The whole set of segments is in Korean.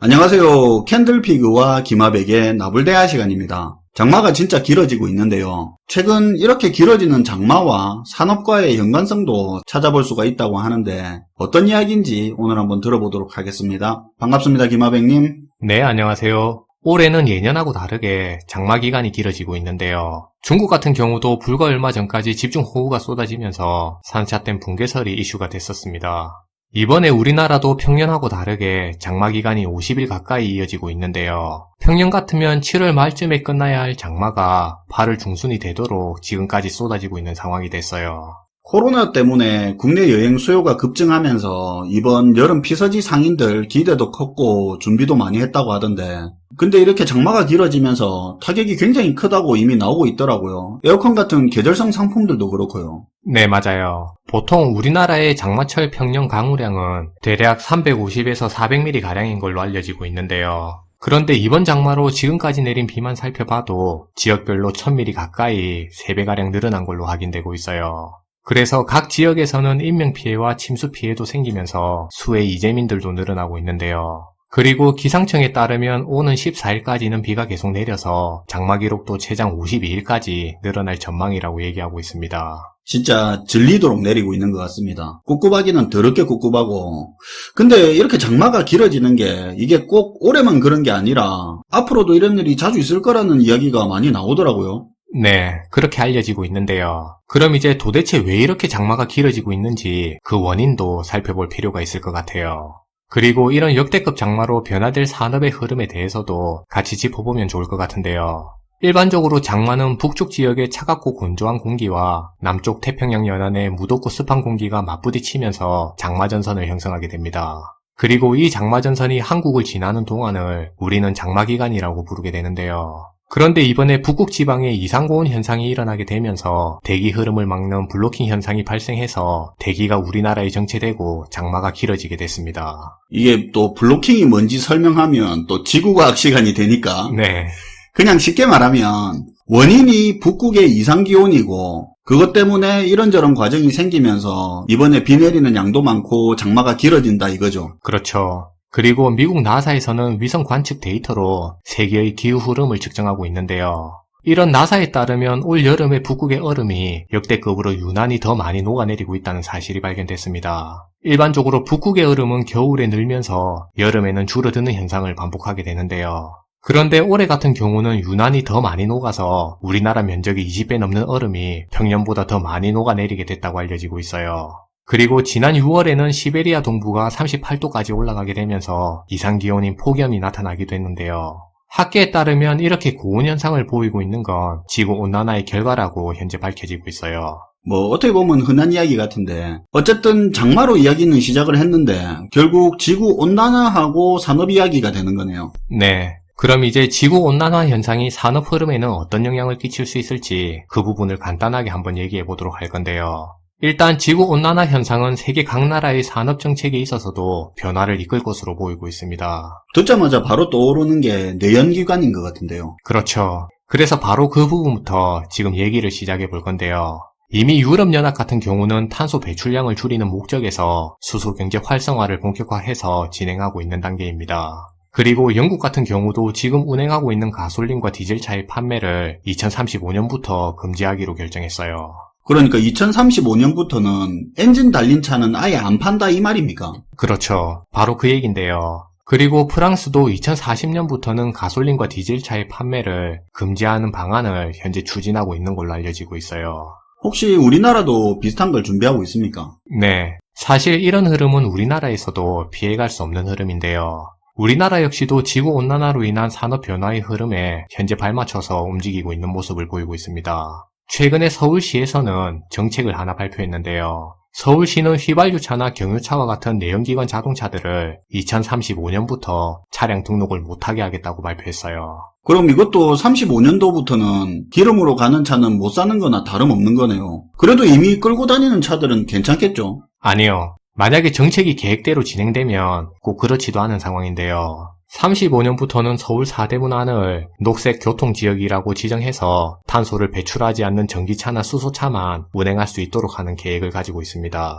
안녕하세요. 캔들피그와 기마백의 나불대화 시간입니다. 장마가 진짜 길어지고 있는데요. 최근 이렇게 길어지는 장마와 산업과의 연관성도 찾아볼 수가 있다고 하는데 어떤 이야기인지 오늘 한번 들어보도록 하겠습니다. 반갑습니다. 기마백님. 네, 안녕하세요. 올해는 예년하고 다르게 장마 기간이 길어지고 있는데요. 중국 같은 경우도 불과 얼마 전까지 집중호우가 쏟아지면서 산샤댐 붕괴설이 이슈가 됐었습니다. 이번에 우리나라도 평년하고 다르게 장마 기간이 50일 가까이 이어지고 있는데요. 평년 같으면 7월 말쯤에 끝나야 할 장마가 8월 중순이 되도록 지금까지 쏟아지고 있는 상황이 됐어요. 코로나 때문에 국내 여행 수요가 급증하면서 이번 여름 피서지 상인들 기대도 컸고 준비도 많이 했다고 하던데, 근데 이렇게 장마가 길어지면서 타격이 굉장히 크다고 이미 나오고 있더라고요. 에어컨 같은 계절성 상품들도 그렇고요. 네, 맞아요. 보통 우리나라의 장마철 평년 강우량은 대략 350에서 400mm 가량인 걸로 알려지고 있는데요. 그런데 이번 장마로 지금까지 내린 비만 살펴봐도 지역별로 1000mm 가까이 3배가량 늘어난 걸로 확인되고 있어요. 그래서 각 지역에서는 인명피해와 침수피해도 생기면서 수해 이재민들도 늘어나고 있는데요. 그리고 기상청에 따르면 오는 14일까지는 비가 계속 내려서 장마 기록도 최장 52일까지 늘어날 전망이라고 얘기하고 있습니다. 진짜 질리도록 내리고 있는 것 같습니다. 꿉꿉하기는 더럽게 꿉꿉하고, 근데 이렇게 장마가 길어지는 게 이게 꼭 올해만 그런 게 아니라 앞으로도 이런 일이 자주 있을 거라는 이야기가 많이 나오더라고요. 네, 그렇게 알려지고 있는데요. 그럼 이제 도대체 왜 이렇게 장마가 길어지고 있는지 그 원인도 살펴볼 필요가 있을 것 같아요. 그리고 이런 역대급 장마로 변화될 산업의 흐름에 대해서도 같이 짚어보면 좋을 것 같은데요. 일반적으로 장마는 북쪽 지역의 차갑고 건조한 공기와 남쪽 태평양 연안의 무덥고 습한 공기가 맞부딪히면서 장마전선을 형성하게 됩니다. 그리고 이 장마전선이 한국을 지나는 동안을 우리는 장마기간이라고 부르게 되는데요. 그런데 이번에 북극 지방에 이상고온 현상이 일어나게 되면서 대기 흐름을 막는 블로킹 현상이 발생해서 대기가 우리나라에 정체되고 장마가 길어지게 됐습니다. 이게 또 블로킹이 뭔지 설명하면 또 지구과학 시간이 되니까, 네, 그냥 쉽게 말하면 원인이 북극의 이상기온이고 그것 때문에 이런저런 과정이 생기면서 이번에 비 내리는 양도 많고 장마가 길어진다 이거죠. 그렇죠. 그리고 미국 나사에서는 위성 관측 데이터로 세계의 기후 흐름을 측정하고 있는데요. 이런 나사에 따르면 올 여름에 북극의 얼음이 역대급으로 유난히 더 많이 녹아내리고 있다는 사실이 발견됐습니다. 일반적으로 북극의 얼음은 겨울에 늘면서 여름에는 줄어드는 현상을 반복하게 되는데요. 그런데 올해 같은 경우는 유난히 더 많이 녹아서 우리나라 면적의 20배 넘는 얼음이 평년보다 더 많이 녹아내리게 됐다고 알려지고 있어요. 그리고 지난 6월에는 시베리아 동부가 38도까지 올라가게 되면서 이상기온인 폭염이 나타나기도 했는데요. 학계에 따르면 이렇게 고온 현상을 보이고 있는 건 지구온난화의 결과라고 현재 밝혀지고 있어요. 뭐 어떻게 보면 흔한 이야기 같은데 어쨌든 장마로 이야기는 시작을 했는데 결국 지구온난화하고 산업 이야기가 되는 거네요. 네. 그럼 이제 지구온난화 현상이 산업 흐름에는 어떤 영향을 끼칠 수 있을지 그 부분을 간단하게 한번 얘기해 보도록 할 건데요. 일단 지구온난화 현상은 세계 각 나라의 산업 정책에 있어서도 변화를 이끌 것으로 보이고 있습니다. 듣자마자 바로 떠오르는 게 내연기관인 것 같은데요. 그렇죠. 그래서 바로 그 부분부터 지금 얘기를 시작해 볼 건데요. 이미 유럽연합 같은 경우는 탄소 배출량을 줄이는 목적에서 수소경제 활성화를 본격화해서 진행하고 있는 단계입니다. 그리고 영국 같은 경우도 지금 운행하고 있는 가솔린과 디젤차의 판매를 2035년부터 금지하기로 결정했어요. 그러니까 2035년부터는 엔진 달린 차는 아예 안 판다 이 말입니까? 그렇죠. 바로 그 얘기인데요. 그리고 프랑스도 2040년부터는 가솔린과 디젤차의 판매를 금지하는 방안을 현재 추진하고 있는 걸로 알려지고 있어요. 혹시 우리나라도 비슷한 걸 준비하고 있습니까? 네. 사실 이런 흐름은 우리나라에서도 피해갈 수 없는 흐름인데요. 우리나라 역시도 지구온난화로 인한 산업 변화의 흐름에 현재 발맞춰서 움직이고 있는 모습을 보이고 있습니다. 최근에 서울시에서는 정책을 하나 발표했는데요. 서울시는 휘발유차나 경유차와 같은 내연기관 자동차들을 2035년부터 차량 등록을 못하게 하겠다고 발표했어요. 그럼 이것도 35년도부터는 기름으로 가는 차는 못 사는 거나 다름없는 거네요. 그래도 이미 끌고 다니는 차들은 괜찮겠죠? 아니요. 만약에 정책이 계획대로 진행되면 꼭 그렇지도 않은 상황인데요. 35년부터는 서울 사대문 안을 녹색 교통지역이라고 지정해서 탄소를 배출하지 않는 전기차나 수소차만 운행할 수 있도록 하는 계획을 가지고 있습니다.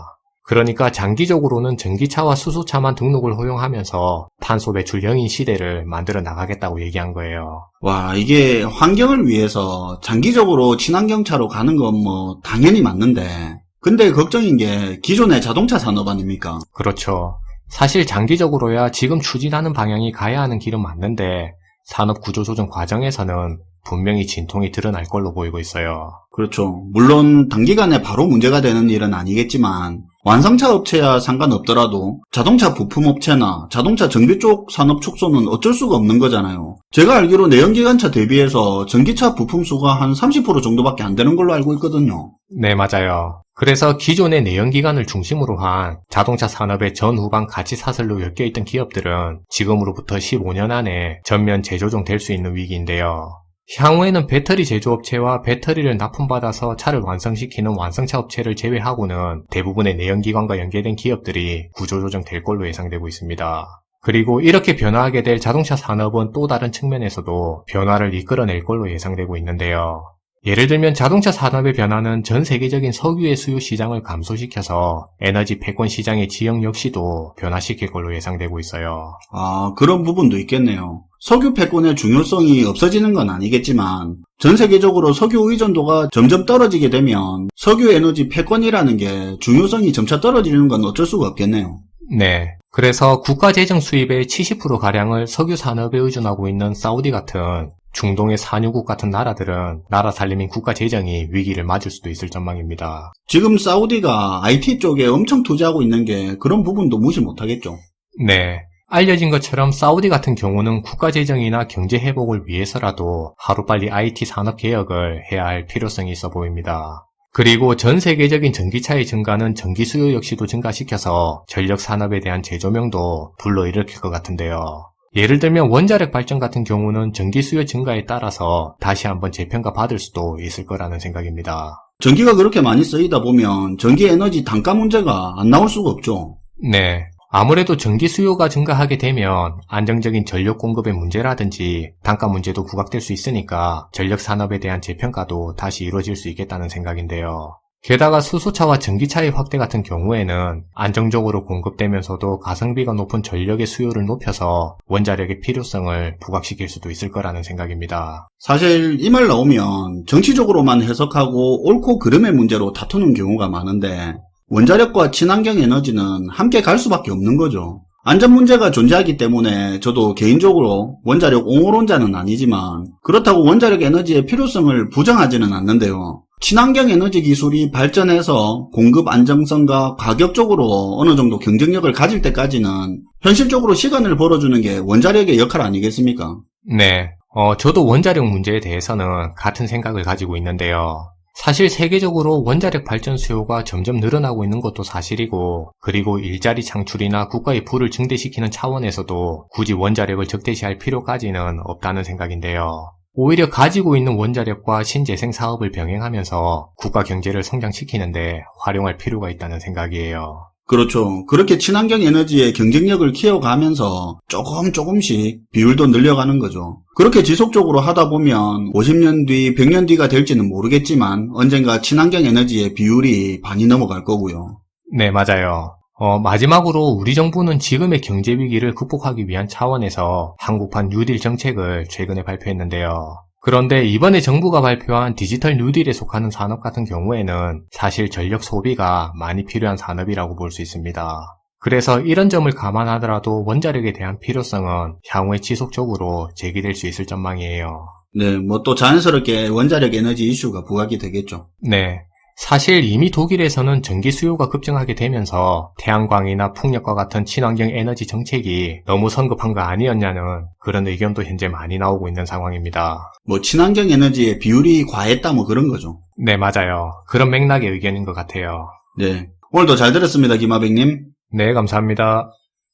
그러니까 장기적으로는 전기차와 수소차만 등록을 허용하면서 탄소 배출 0인 시대를 만들어 나가겠다고 얘기한 거예요. 와, 이게 환경을 위해서 장기적으로 친환경차로 가는 건 뭐 당연히 맞는데, 근데 걱정인 게 기존의 자동차 산업 아닙니까? 그렇죠. 사실 장기적으로야 지금 추진하는 방향이 가야 하는 길은 맞는데 산업 구조 조정 과정에서는 분명히 진통이 드러날 걸로 보이고 있어요. 그렇죠. 물론 단기간에 바로 문제가 되는 일은 아니겠지만 완성차 업체야 상관없더라도 자동차 부품 업체나 자동차 정비 쪽 산업 축소는 어쩔 수가 없는 거잖아요. 제가 알기로 내연기관차 대비해서 전기차 부품 수가 한 30% 정도밖에 안 되는 걸로 알고 있거든요. 네, 맞아요. 그래서 기존의 내연기관을 중심으로 한 자동차 산업의 전후방 가치 사슬로 엮여있던 기업들은 지금으로부터 15년 안에 전면 재조정될 수 있는 위기인데요. 향후에는 배터리 제조업체와 배터리를 납품받아서 차를 완성시키는 완성차 업체를 제외하고는 대부분의 내연기관과 연계된 기업들이 구조조정될 걸로 예상되고 있습니다. 그리고 이렇게 변화하게 될 자동차 산업은 또 다른 측면에서도 변화를 이끌어낼 걸로 예상되고 있는데요. 예를 들면 자동차 산업의 변화는 전 세계적인 석유의 수요 시장을 감소시켜서 에너지 패권 시장의 지형 역시도 변화시킬 걸로 예상되고 있어요. 아, 그런 부분도 있겠네요. 석유 패권의 중요성이 없어지는 건 아니겠지만 전 세계적으로 석유 의존도가 점점 떨어지게 되면 석유 에너지 패권이라는 게 중요성이 점차 떨어지는 건 어쩔 수가 없겠네요. 네. 그래서 국가 재정 수입의 70%가량을 석유 산업에 의존하고 있는 사우디 같은 중동의 산유국 같은 나라들은 나라 살림인 국가 재정이 위기를 맞을 수도 있을 전망입니다. 지금 사우디가 IT 쪽에 엄청 투자하고 있는 게 그런 부분도 무시 못하겠죠. 네. 알려진 것처럼 사우디 같은 경우는 국가 재정이나 경제 회복을 위해서라도 하루빨리 IT 산업 개혁을 해야 할 필요성이 있어 보입니다. 그리고 전 세계적인 전기차의 증가는 전기 수요 역시도 증가시켜서 전력 산업에 대한 재조명도 불러일으킬 것 같은데요. 예를 들면 원자력 발전 같은 경우는 전기 수요 증가에 따라서 다시 한번 재평가 받을 수도 있을 거라는 생각입니다. 전기가 그렇게 많이 쓰이다 보면 전기 에너지 단가 문제가 안 나올 수가 없죠. 네. 아무래도 전기 수요가 증가하게 되면 안정적인 전력 공급의 문제라든지 단가 문제도 부각될 수 있으니까 전력 산업에 대한 재평가도 다시 이루어질 수 있겠다는 생각인데요. 게다가 수소차와 전기차의 확대 같은 경우에는 안정적으로 공급되면서도 가성비가 높은 전력의 수요를 높여서 원자력의 필요성을 부각시킬 수도 있을 거라는 생각입니다. 사실 이 말 나오면 정치적으로만 해석하고 옳고 그름의 문제로 다투는 경우가 많은데 원자력과 친환경 에너지는 함께 갈 수밖에 없는 거죠. 안전 문제가 존재하기 때문에 저도 개인적으로 원자력 옹호론자는 아니지만 그렇다고 원자력 에너지의 필요성을 부정하지는 않는데요. 친환경 에너지 기술이 발전해서 공급 안정성과 가격적으로 어느 정도 경쟁력을 가질 때까지는 현실적으로 시간을 벌어주는 게 원자력의 역할 아니겠습니까? 네. 저도 원자력 문제에 대해서는 같은 생각을 가지고 있는데요. 사실 세계적으로 원자력 발전 수요가 점점 늘어나고 있는 것도 사실이고, 그리고 일자리 창출이나 국가의 부를 증대시키는 차원에서도 굳이 원자력을 적대시할 필요까지는 없다는 생각인데요. 오히려 가지고 있는 원자력과 신재생 사업을 병행하면서 국가 경제를 성장시키는데 활용할 필요가 있다는 생각이에요. 그렇죠. 그렇게 친환경 에너지의 경쟁력을 키워가면서 조금씩 비율도 늘려가는 거죠. 그렇게 지속적으로 하다 보면 50년 뒤, 100년 뒤가 될지는 모르겠지만 언젠가 친환경 에너지의 비율이 반이 넘어갈 거고요. 네, 맞아요. 마지막으로 우리 정부는 지금의 경제 위기를 극복하기 위한 차원에서 한국판 뉴딜 정책을 최근에 발표했는데요. 그런데 이번에 정부가 발표한 디지털 뉴딜에 속하는 산업 같은 경우에는 사실 전력 소비가 많이 필요한 산업이라고 볼 수 있습니다. 그래서 이런 점을 감안하더라도 원자력에 대한 필요성은 향후에 지속적으로 제기될 수 있을 전망이에요. 네, 뭐 또 자연스럽게 원자력 에너지 이슈가 부각이 되겠죠. 네. 사실 이미 독일에서는 전기 수요가 급증하게 되면서 태양광이나 풍력과 같은 친환경 에너지 정책이 너무 성급한 거 아니었냐는 그런 의견도 현재 많이 나오고 있는 상황입니다. 뭐 친환경 에너지의 비율이 과했다 뭐 그런 거죠. 네, 맞아요. 그런 맥락의 의견인 것 같아요. 네, 오늘도 잘 들었습니다, 김하백님. 네, 감사합니다.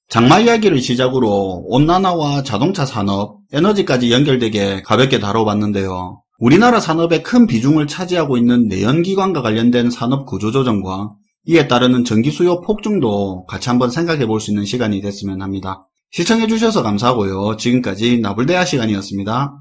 장마 이야기를 시작으로 온난화와 자동차 산업, 에너지까지 연결되게 가볍게 다뤄봤는데요. 우리나라 산업의 큰 비중을 차지하고 있는 내연기관과 관련된 산업 구조조정과 이에 따르는 전기 수요 폭증도 같이 한번 생각해 볼 수 있는 시간이 됐으면 합니다. 시청해 주셔서 감사하고요. 지금까지 나불대화 시간이었습니다.